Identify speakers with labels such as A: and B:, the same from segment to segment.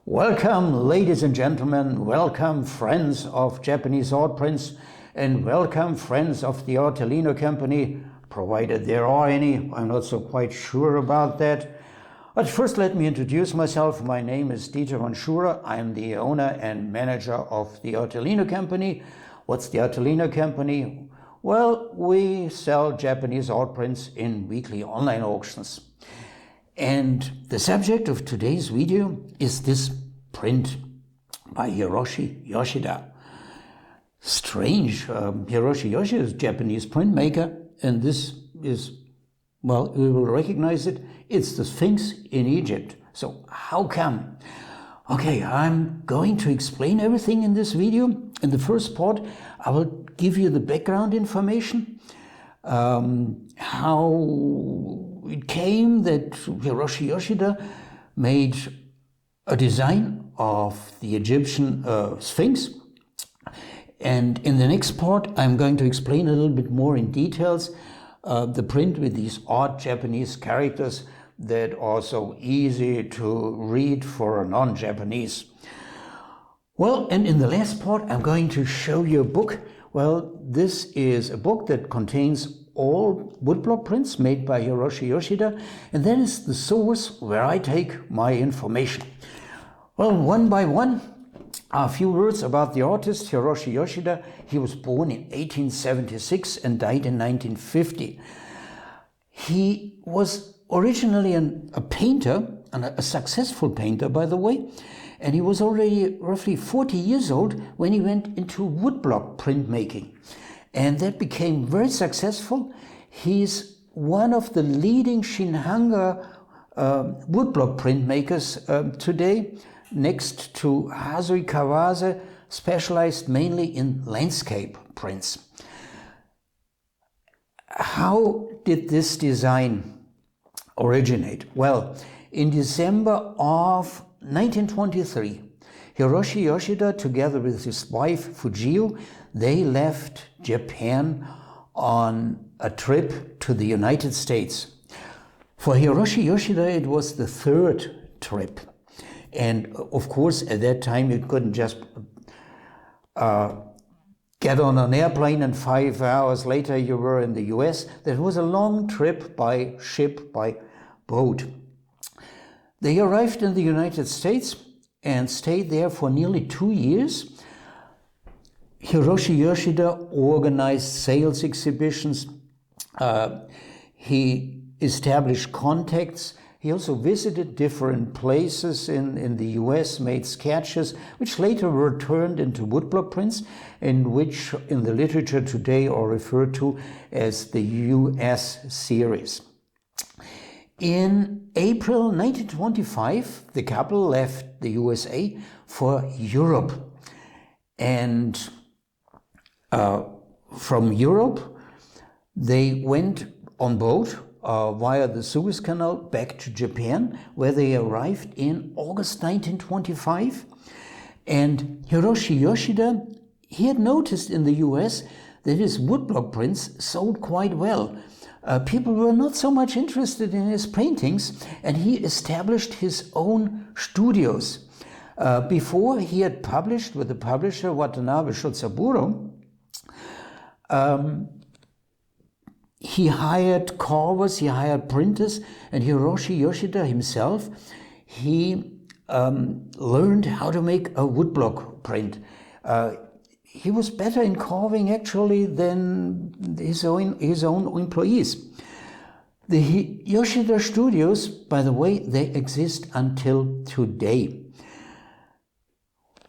A: Welcome, ladies and gentlemen, welcome friends of Japanese art prints, and welcome friends of the Artelino company, provided there are any. I'm not so quite sure about that. But first let me introduce myself. My name is Dieter von Schurer. I'm the owner and manager of the Artelino company. What's the Artelino company? Well, we sell Japanese art prints in weekly online auctions. And the subject of today's video is this print by Hiroshi Yoshida. Strange, Hiroshi Yoshida is a Japanese printmaker, and this is, well, we will recognize it. It's the Sphinx in Egypt. So how come? Okay, I'm going to explain everything in this video. In the first part, I will give you the background information, how it came that Hiroshi Yoshida made a design of the Egyptian Sphinx. And in the next part, I'm going to explain a little bit more in details the print with these odd Japanese characters that are so easy to read for a non-Japanese. Well, and in the last part, I'm going to show you a book. Well, this is a book that contains all woodblock prints made by Hiroshi Yoshida, and that is the source where I take my information. Well, one by one, a few words about the artist Hiroshi Yoshida. He was born in 1876 and died in 1950. He was originally a painter, and a successful painter, by the way, and he was already roughly 40 years old when he went into woodblock printmaking. And that became very successful. He's one of the leading Shinhanga woodblock printmakers today, next to Hasui Kawase, specialized mainly in landscape prints. How did this design originate? Well, in December of 1923, Hiroshi Yoshida, together with his wife Fujio, they left Japan on a trip to the United States. For Hiroshi Yoshida, it was the third trip. And of course, at that time, you couldn't just get on an airplane and 5 hours later you were in the US. That was a long trip by ship, by boat. They arrived in the United States and stayed there for nearly 2 years. Hiroshi Yoshida organized sales exhibitions. He established contacts. He also visited different places in the US, made sketches, which later were turned into woodblock prints, and which in the literature today are referred to as the US series. In April 1925, the couple left the USA for Europe. And from Europe, they went on boat via the Suez Canal back to Japan, where they arrived in August 1925. And Hiroshi Yoshida, he had noticed in the US that his woodblock prints sold quite well. People were not so much interested in his paintings, and he established his own studios. Before, he had published with the publisher Watanabe Shotsaburo. He hired carvers, he hired printers, and Hiroshi Yoshida himself, he learned how to make a woodblock print. He was better in carving actually than his own employees. The Yoshida Studios, by the way, they exist until today.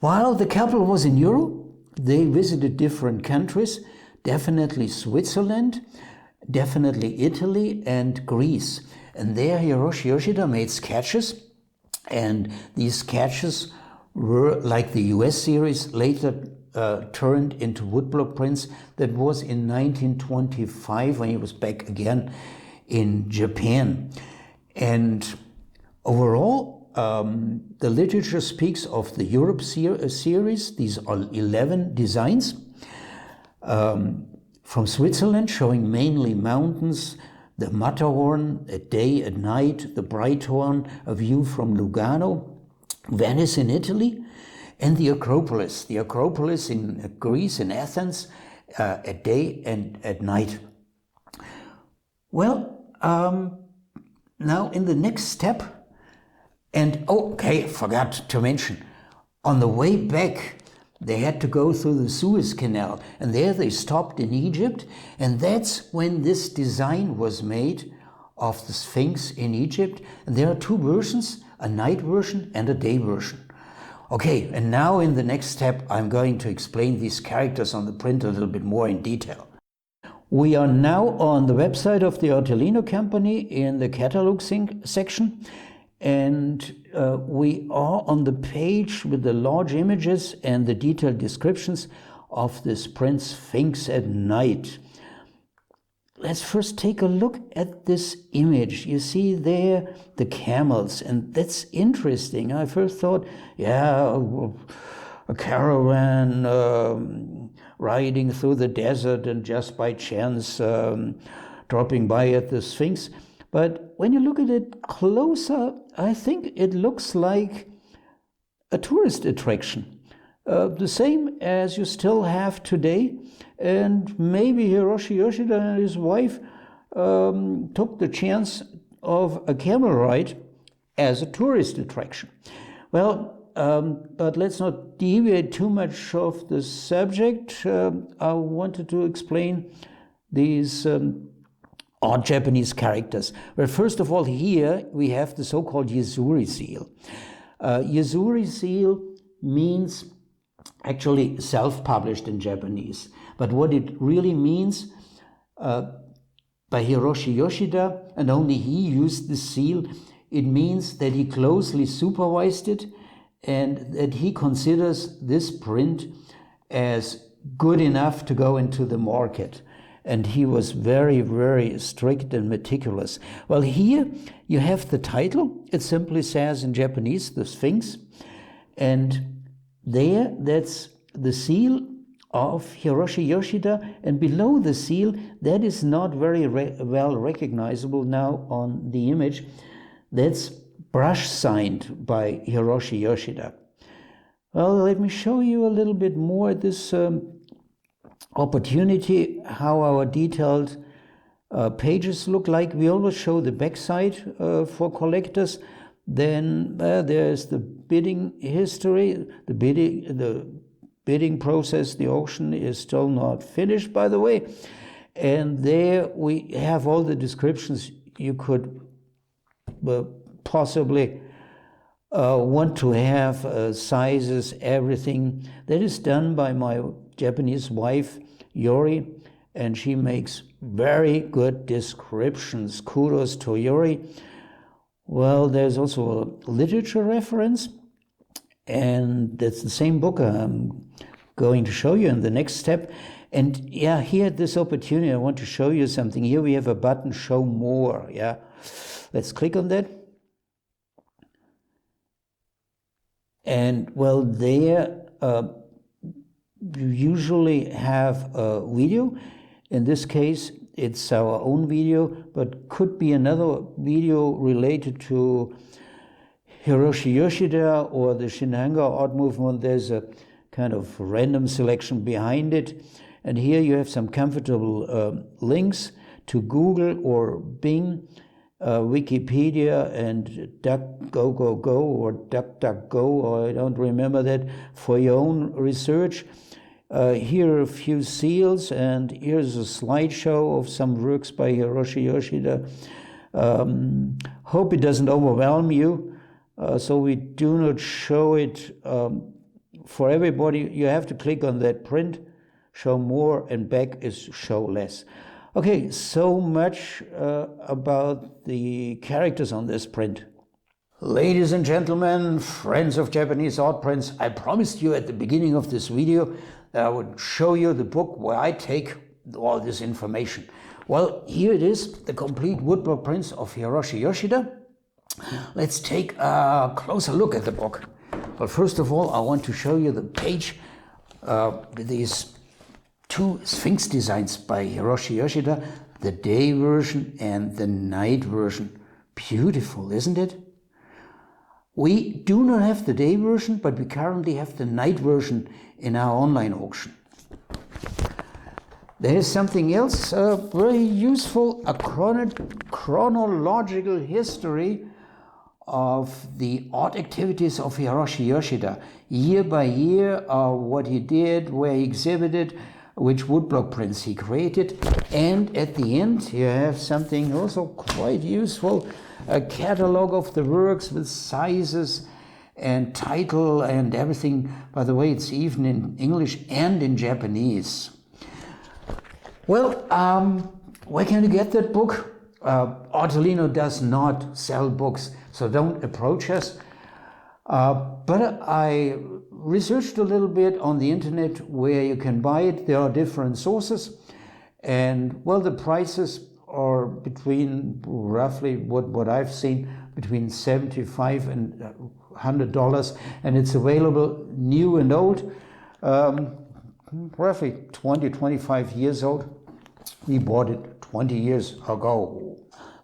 A: While the couple was in Europe, they visited different countries, definitely Switzerland, definitely Italy and Greece. And there Hiroshi Yoshida made sketches, and these sketches were, like the US series, later turned into woodblock prints. That was in 1925 when he was back again in Japan. And overall, the literature speaks of the Europe series. These are 11 designs from Switzerland, showing mainly mountains, the Matterhorn at day, at night, the Breithorn, a view from Lugano, Venice in Italy, and the Acropolis. The Acropolis in Greece, in Athens, at day and at night. Well, now in the next step, and okay, forgot to mention, on the way back, they had to go through the Suez Canal, and there they stopped in Egypt, and that's when this design was made of the Sphinx in Egypt. And there are two versions, a night version and a day version. Okay, and now in the next step, I'm going to explain these characters on the print a little bit more in detail. We are now on the website of the Artelino company in the catalog section, and we are on the page with the large images and the detailed descriptions of this print Sphinx at night. Let's first take a look at this image. You see there the camels, and that's interesting. I first thought, yeah, a caravan riding through the desert and just by chance dropping by at the Sphinx. But when you look at it closer, I think it looks like a tourist attraction. The same as you still have today. And maybe Hiroshi Yoshida and his wife took the chance of a camel ride as a tourist attraction. Well, but let's not deviate too much of the subject. I wanted to explain these odd Japanese characters. Well, first of all, here we have the so-called Yuzuri seal. Yuzuri seal means actually self-published in Japanese. But what it really means, by Hiroshi Yoshida, and only he used the seal, it means that he closely supervised it and that he considers this print as good enough to go into the market. And he was very, very strict and meticulous. Well, here you have the title. It simply says in Japanese, the Sphinx. And there, that's the seal of Hiroshi Yoshida, and below the seal, that is not very well recognizable now on the image. That's brush signed by Hiroshi Yoshida. Well, let me show you a little bit more this opportunity, how our detailed pages look like. We always show the backside for collectors. Then there's the bidding history, the bidding process. The auction is still not finished, by the way. And there we have all the descriptions you could possibly want to have, sizes, everything. That is done by my Japanese wife, Yori, and she makes very good descriptions. Kudos to Yori. Well, there's also a literature reference, and that's the same book I'm going to show you in the next step. And yeah, here at this opportunity, I want to show you something. Here we have a button, Show More. Yeah, let's click on that. And well, there you usually have a video. In this case, it's our own video, but could be another video related to Hiroshi Yoshida or the Shinhanga art movement. There's a kind of random selection behind it. And here you have some comfortable links to Google or Bing, Wikipedia, and DuckDuckGo or DuckDuckGo, or I don't remember that, for your own research. Here are a few seals, and here's a slideshow of some works by Hiroshi Yoshida. Hope it doesn't overwhelm you, so we do not show it for everybody. You have to click on that print, Show More, and back is Show Less. Okay, so much about the characters on this print. Ladies and gentlemen, friends of Japanese art prints, I promised you at the beginning of this video that I would show you the book where I take all this information. Well, here it is, the complete woodblock prints of Hiroshi Yoshida. Let's take a closer look at the book. But first of all, I want to show you the page with these two Sphinx designs by Hiroshi Yoshida, the day version and the night version. Beautiful, isn't it? We do not have the day version, but we currently have the night version in our online auction. There is something else very useful, a chronological history of the art activities of Hiroshi Yoshida, year by year, what he did, where he exhibited, which woodblock prints he created. And at the end, you have something also quite useful, a catalog of the works with sizes and title and everything. By the way, it's even in English and in Japanese. Well, where can you get that book? Artelino does not sell books, so don't approach us. But I researched a little bit on the internet where you can buy it. There are different sources, and well, the prices are between roughly what I've seen between $75 and $100, and it's available new and old, roughly 25 years old. We bought it 20 years ago.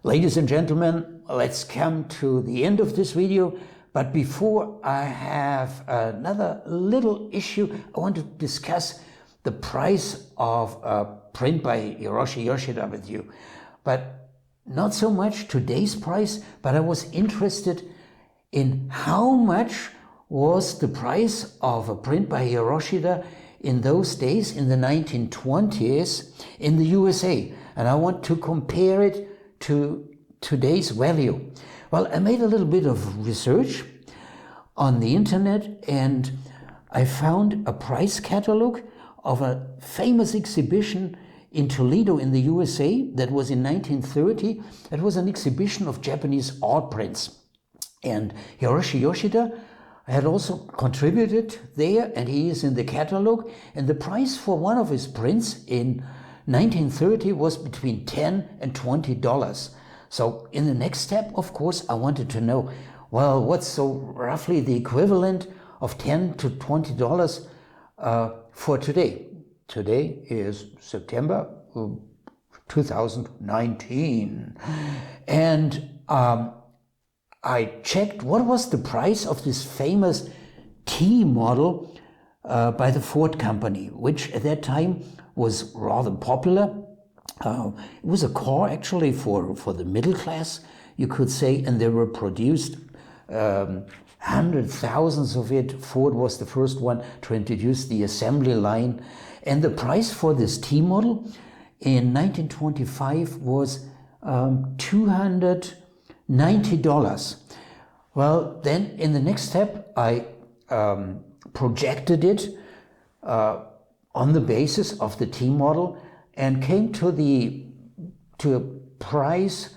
A: Ladies and gentlemen, let's come to the end of this video. But before I have another little issue, I want to discuss the price of a print by Hiroshi Yoshida with you. But not so much today's price, but I was interested in how much was the price of a print by Hiroshi in those days, in the 1920s, in the USA. And I want to compare it to today's value. Well, I made a little bit of research on the internet, and I found a price catalog of a famous exhibition in Toledo in the USA that was in 1930. It was an exhibition of Japanese art prints. And Hiroshi Yoshida had also contributed there, and he is in the catalog. And the price for one of his prints in 1930 was between $10 and $20. So in the next step, of course, I wanted to know, well, what's so roughly the equivalent of $10 to $20 for today? Today is September 2019. And I checked what was the price of this famous T model by the Ford company, which at that time was rather popular. It was a car actually for the middle class, you could say, and they were produced hundred thousands of it. Ford was the first one to introduce the assembly line. And the price for this T model in 1925 was $290. Well, then in the next step, I projected it on the basis of the T model and came to a price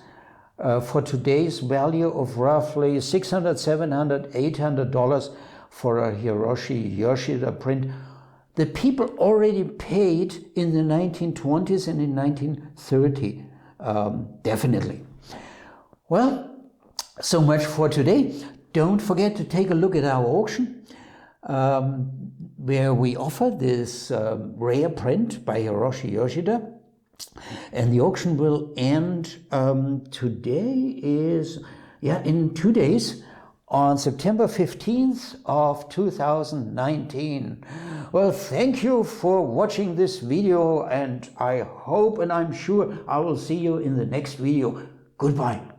A: for today's value of roughly $600, $700, $800 for a Hiroshi Yoshida print. The people already paid in the 1920s and in 1930, definitely. Well, so much for today. Don't forget to take a look at our auction, where we offer this rare print by Hiroshi Yoshida. And the auction will end today is, in 2 days, on September 15th of 2019. Well, thank you for watching this video, and I hope and I'm sure I will see you in the next video. Goodbye.